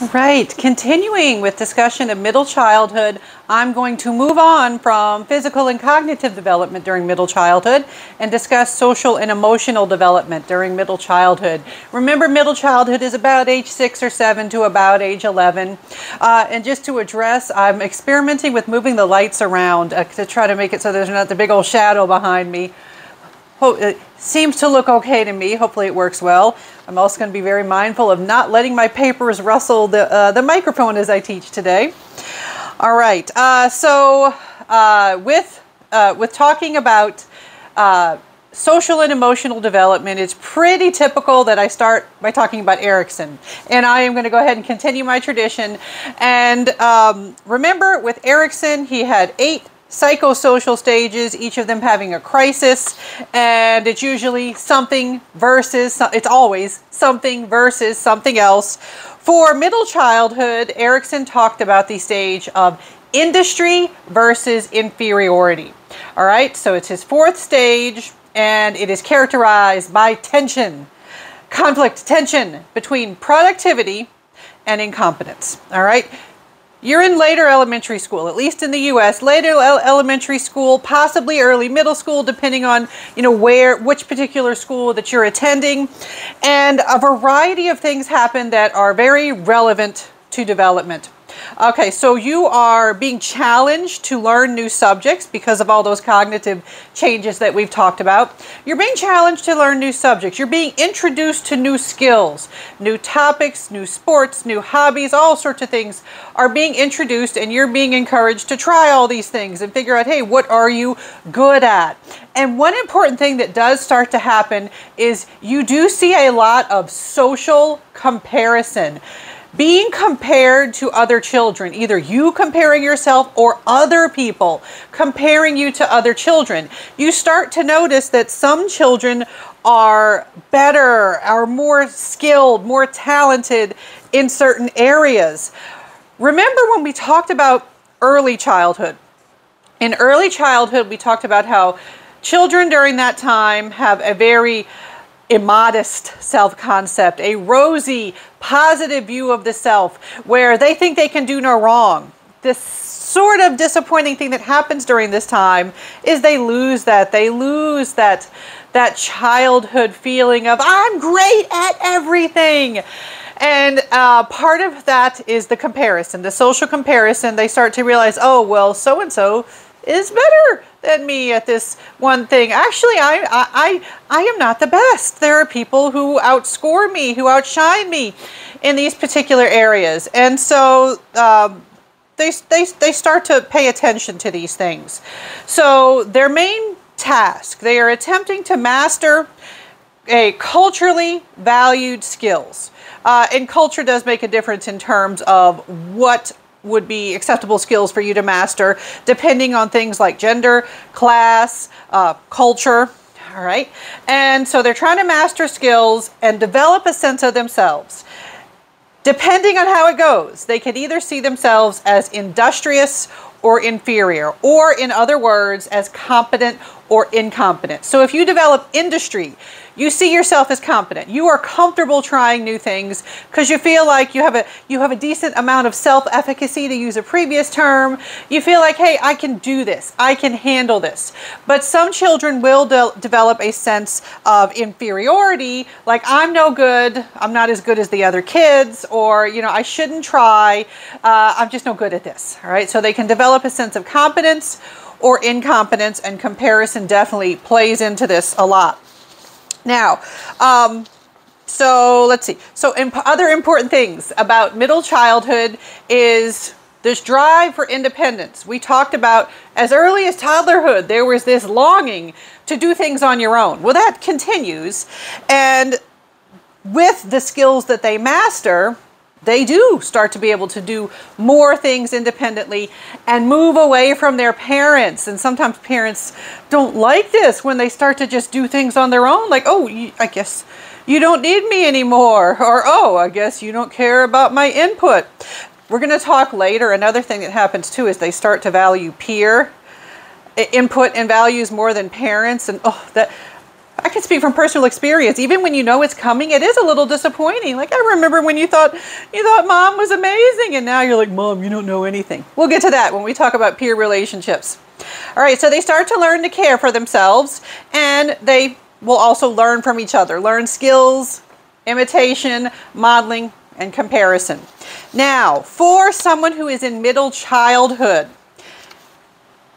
Right, continuing with discussion of middle childhood, I'm going to move on from physical and cognitive development during middle childhood and discuss social and emotional development during middle childhood. Remember, middle childhood is about age 6 or 7 to about age 11. And just to address, I'm experimenting with moving the lights around to try to make it so there's not the big old shadow behind me. It seems to look okay to me. Hopefully it works well. I'm also going to be very mindful of not letting my papers rustle the microphone as I teach today. All right. With talking about social and emotional development, it's pretty typical that I start by talking about Erikson. And I am going to go ahead and continue my tradition. And remember, with Erikson, he had 8 psychosocial stages, each of them having a crisis, and it's usually something versus, it's always something versus something else. For middle childhood, Erikson talked about the stage of industry versus inferiority. All right, so it's his 4th stage, and it is characterized by tension, conflict, tension between productivity and incompetence. All right. You're in later elementary school, at least in the U.S., later elementary school, possibly early middle school, depending on, which particular school that you're attending. And a variety of things happen that are very relevant to development. Okay, so you are being challenged to learn new subjects because of all those cognitive changes that we've talked about. You're being challenged to learn new subjects. You're being introduced to new skills, new topics, new sports, new hobbies, all sorts of things are being introduced, and you're being encouraged to try all these things and figure out, hey, what are you good at? And one important thing that does start to happen is you do see a lot of social comparison. Being compared to other children, either you comparing yourself or other people comparing you to other children. You start to notice that some children are better, are more skilled, more talented in certain areas. Remember when we talked about early childhood? In early childhood, we talked about how children during that time have a very immodest self-concept, a rosy, positive view of the self, where they think they can do no wrong. This sort of disappointing thing that happens during this time is they lose that. They lose that childhood feeling of, I'm great at everything. And part of that is the comparison, the social comparison. They start to realize, oh, well, so-and-so is better than me at this one thing. Actually, I am not the best. There are people who outscore me, who outshine me in these particular areas. And so they start to pay attention to these things. So their main task, they are attempting to master a culturally valued skills. And culture does make a difference in terms of what would be acceptable skills for you to master, depending on things like gender, class, culture, all right? And so they're trying to master skills and develop a sense of themselves. Depending on how it goes, they can either see themselves as industrious or inferior, or in other words, as competent or incompetent. So if you develop industry, you see yourself as competent. You are comfortable trying new things because you feel like you have a decent amount of self-efficacy, to use a previous term. You feel like, hey, I can do this. I can handle this. But some children will develop a sense of inferiority, like I'm no good. I'm not as good as the other kids, or, I shouldn't try. I'm just no good at this. All right. So they can develop a sense of competence or incompetence, and comparison definitely plays into this a lot. Now, so let's see. So other important things about middle childhood is this drive for independence. We talked about as early as toddlerhood, there was this longing to do things on your own. Well, that continues. And with the skills that they master, they do start to be able to do more things independently and move away from their parents. And sometimes parents don't like this when they start to just do things on their own. Like, oh, I guess you don't need me anymore. Or, oh, I guess you don't care about my input. We're going to talk later. Another thing that happens too is they start to value peer input and values more than parents. And oh, I can speak from personal experience. Even when you know it's coming, it is a little disappointing. Like, I remember when you thought mom was amazing, and now you're like, Mom, you don't know anything. We'll get to that when we talk about peer relationships. All right, so they start to learn to care for themselves, and they will also learn from each other, learn skills, imitation, modeling, and comparison. Now, for someone who is in middle childhood,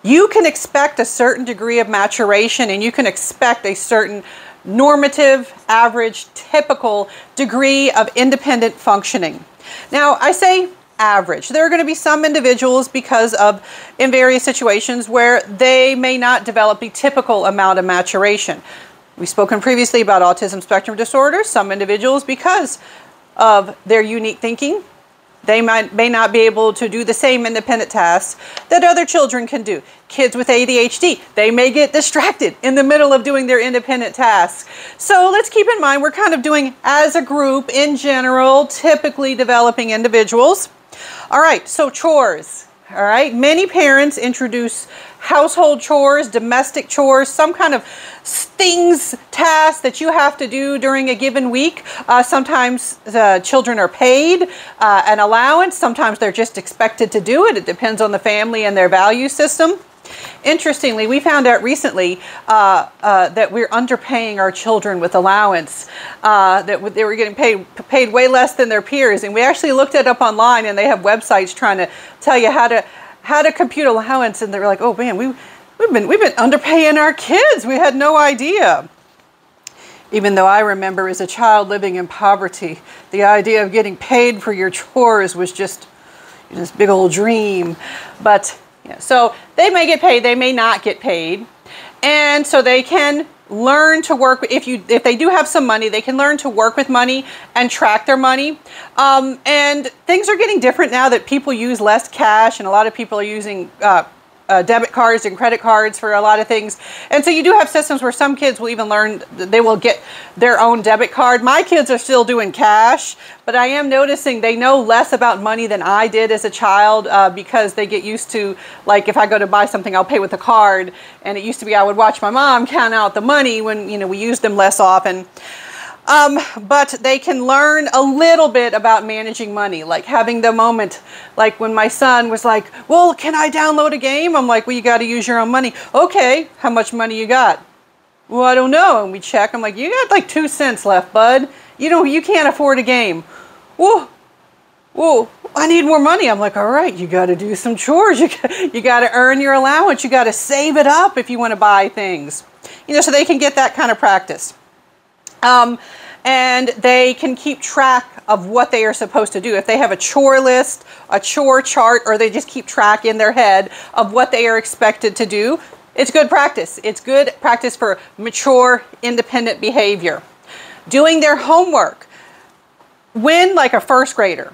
you can expect a certain degree of maturation, and you can expect a certain normative, average, typical degree of independent functioning. Now, I say average. There are going to be some individuals in various situations where they may not develop the typical amount of maturation. We've spoken previously about autism spectrum disorder. Some individuals, because of their unique thinking, they may not be able to do the same independent tasks that other children can do. Kids with ADHD, they may get distracted in the middle of doing their independent tasks. So let's keep in mind, we're kind of doing, as a group in general, typically developing individuals. All right, so chores. All right, many parents introduce household chores, domestic chores, some kind of tasks that you have to do during a given week. Sometimes the children are paid an allowance. Sometimes they're just expected to do it. It depends on the family and their value system. Interestingly, we found out recently that we're underpaying our children with allowance, that they were getting paid way less than their peers. And we actually looked it up online, and they have websites trying to tell you how to compute allowance. And they're like, oh man, we've been underpaying our kids. We had no idea. Even though I remember as a child living in poverty, the idea of getting paid for your chores was just this big old dream. But yeah, so they may get paid, they may not get paid. And so they can learn to work, if they do have some money, they can learn to work with money and track their money. And things are getting different now that people use less cash, and a lot of people are using debit cards and credit cards for a lot of things. And so you do have systems where some kids will even learn, they will get their own debit card. My kids are still doing cash, but I am noticing they know less about money than I did as a child, because they get used to, like, if I go to buy something, I'll pay with a card. And it used to be I would watch my mom count out the money when, we used them less often. But they can learn a little bit about managing money, like having the moment, like when my son was like, well, can I download a game? I'm like, well, you got to use your own money. Okay, how much money you got? Well, I don't know. And we check. I'm like, you got like 2 cents left, bud. You can't afford a game. Whoa, I need more money. I'm like, all right, you got to do some chores. You got to earn your allowance. You got to save it up if you want to buy things, so they can get that kind of practice. And they can keep track of what they are supposed to do. If they have a chore list, a chore chart, or they just keep track in their head of what they are expected to do, it's good practice. It's good practice for mature, independent behavior. Doing their homework. When, like, a first grader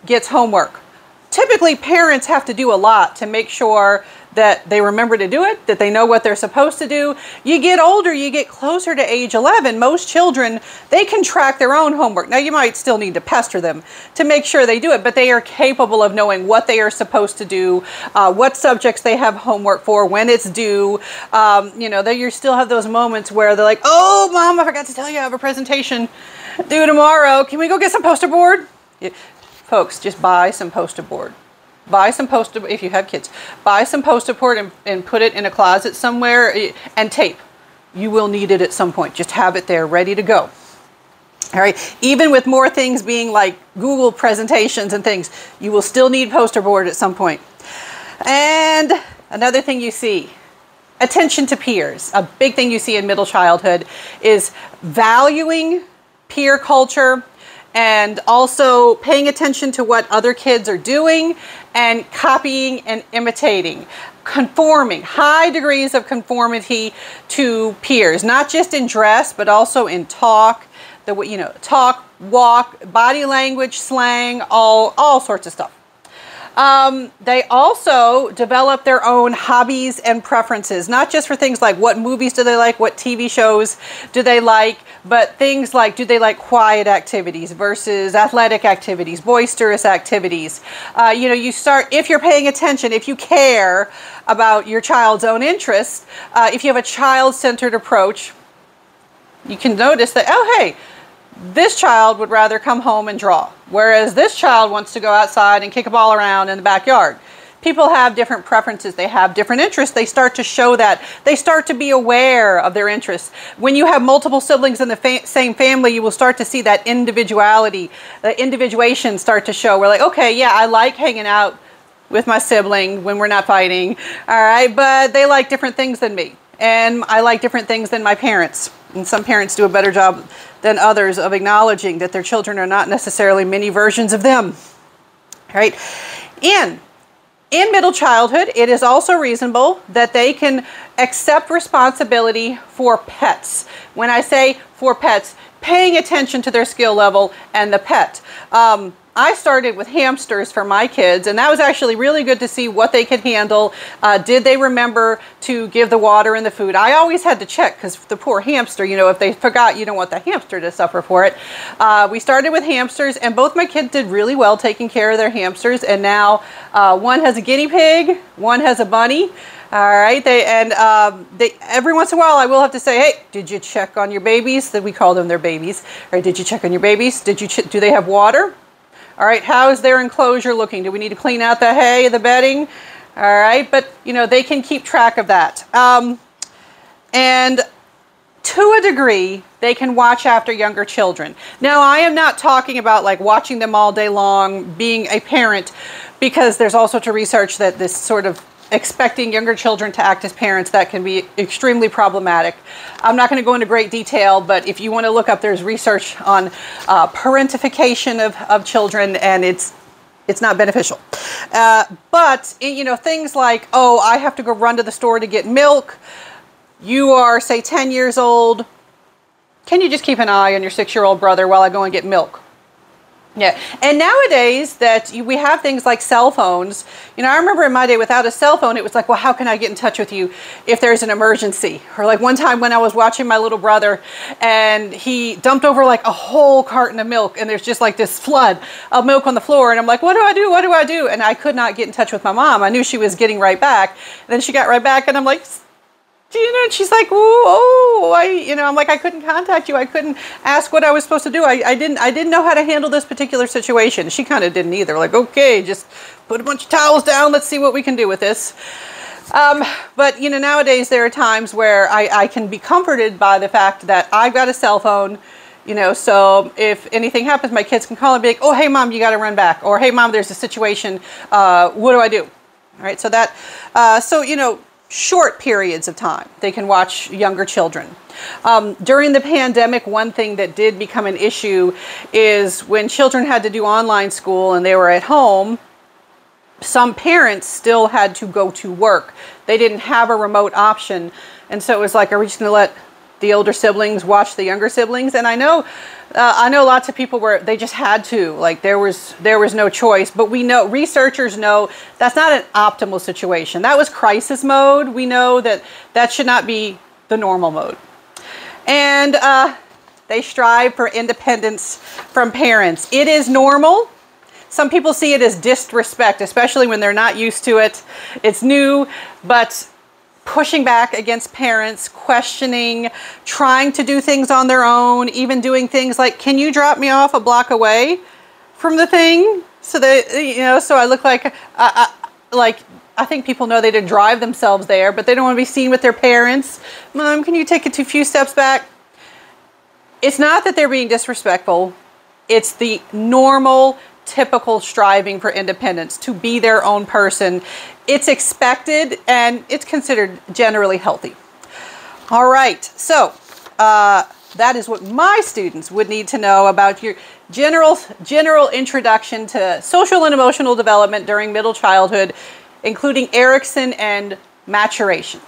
gets homework, typically parents have to do a lot to make sure that they remember to do it, that they know what they're supposed to do. You get older, you get closer to age 11, most children, they can track their own homework. Now, you might still need to pester them to make sure they do it, but they are capable of knowing what they are supposed to do, what subjects they have homework for, when it's due. You still have those moments where they're like, oh, Mom, I forgot to tell you I have a presentation due tomorrow. Can we go get some poster board? Yeah. Folks, just buy some poster board. Buy some poster, if you have kids, buy some poster board and put it in a closet somewhere, and tape. You will need it at some point. Just have it there ready to go. All right. Even with more things being like Google presentations and things, you will still need poster board at some point. And another thing you see, attention to peers. A big thing you see in middle childhood is valuing peer culture, and also paying attention to what other kids are doing, and copying and imitating, conforming, high degrees of conformity to peers, not just in dress, but also in talk, talk, walk, body language, slang, all sorts of stuff. They also develop their own hobbies and preferences, not just for things like what movies do they like, what TV shows do they like, but things like, do they like quiet activities versus athletic activities, boisterous activities. If you're paying attention, if you care about your child's own interests, if you have a child-centered approach, You can notice that, oh, hey, this child would rather come home and draw, whereas this child wants to go outside and kick a ball around in the backyard. People have different preferences. They have different interests. They start to show that. They start to be aware of their interests. When you have multiple siblings in the same family, you will start to see that individuality, the individuation start to show. We're like, okay, yeah, I like hanging out with my sibling when we're not fighting, all right, but they like different things than me, and I like different things than my parents. And some parents do a better job than others of acknowledging that their children are not necessarily mini versions of them, right? In middle childhood, it is also reasonable that they can accept responsibility for pets. When I say for pets, paying attention to their skill level and the pet. I started with hamsters for my kids, and that was actually really good to see what they could handle. Did they remember to give the water and the food? I always had to check, because the poor hamster, you know, if they forgot, you don't want the hamster to suffer for it. We started with hamsters, and both my kids did really well taking care of their hamsters, and now one has a guinea pig, one has a bunny. All right, every once in a while I will have to say, hey, did you check on your babies? That we call them their babies. All right, did you check on your babies? Do they have water? All right, how is their enclosure looking? Do we need to clean out the hay, the bedding? All right, but you know, they can keep track of that. And to a degree, they can watch after younger children. Now, I am not talking about like watching them all day long, being a parent, because there's all sorts of research that this sort of expecting younger children to act as parents, that can be extremely problematic. I'm not going to go into great detail, but if you want to look up, there's research on parentification of children, and it's not beneficial. But you know, things like, oh, I have to go run to the store to get milk. You are, say, 10 years old. Can you just keep an eye on your 6-year-old brother while I go and get milk? Yeah, and nowadays that we have things like cell phones, you know, I remember in my day without a cell phone, it was like, well, how can I get in touch with you if there's an emergency? Or like one time when I was watching my little brother and he dumped over like a whole carton of milk, and there's just like this flood of milk on the floor, and I'm like, what do I do? What do I do? And I could not get in touch with my mom. I knew she was getting right back. And then she got right back, and I'm like, you know, and she's like, I'm like, I couldn't contact you. I couldn't ask what I was supposed to do. I didn't know how to handle this particular situation. She kind of didn't either. Like, okay, just put a bunch of towels down. Let's see what we can do with this. But, you know, nowadays there are times where I can be comforted by the fact that I've got a cell phone, you know, so if anything happens, my kids can call and be like, oh, hey, Mom, you got to run back. Or, hey, Mom, there's a situation. What do I do? All right, so that, you know, short periods of time they can watch younger children. During the pandemic, one thing that did become an issue is when children had to do online school and they were at home, some parents still had to go to work. They didn't have a remote option, and so it was like, are we just going to let the older siblings watch the younger siblings? And I know lots of people where they just had to, like there was no choice, but we know, researchers know, that's not an optimal situation. That was crisis mode. We know that that should not be the normal mode. And they strive for independence from parents. It is normal. Some people see it as disrespect, especially when they're not used to it. It's new, but pushing back against parents, questioning, trying to do things on their own, even doing things like, can you drop me off a block away from the thing? So they, you know, so I look like, I think people know they didn't drive themselves there, but they don't want to be seen with their parents. Mom, can you take it a few steps back? It's not that they're being disrespectful. It's the normal, typical striving for independence, to be their own person. It's expected, and it's considered generally healthy. All right, so that is what my students would need to know about your general introduction to social and emotional development during middle childhood, including Erikson and maturation.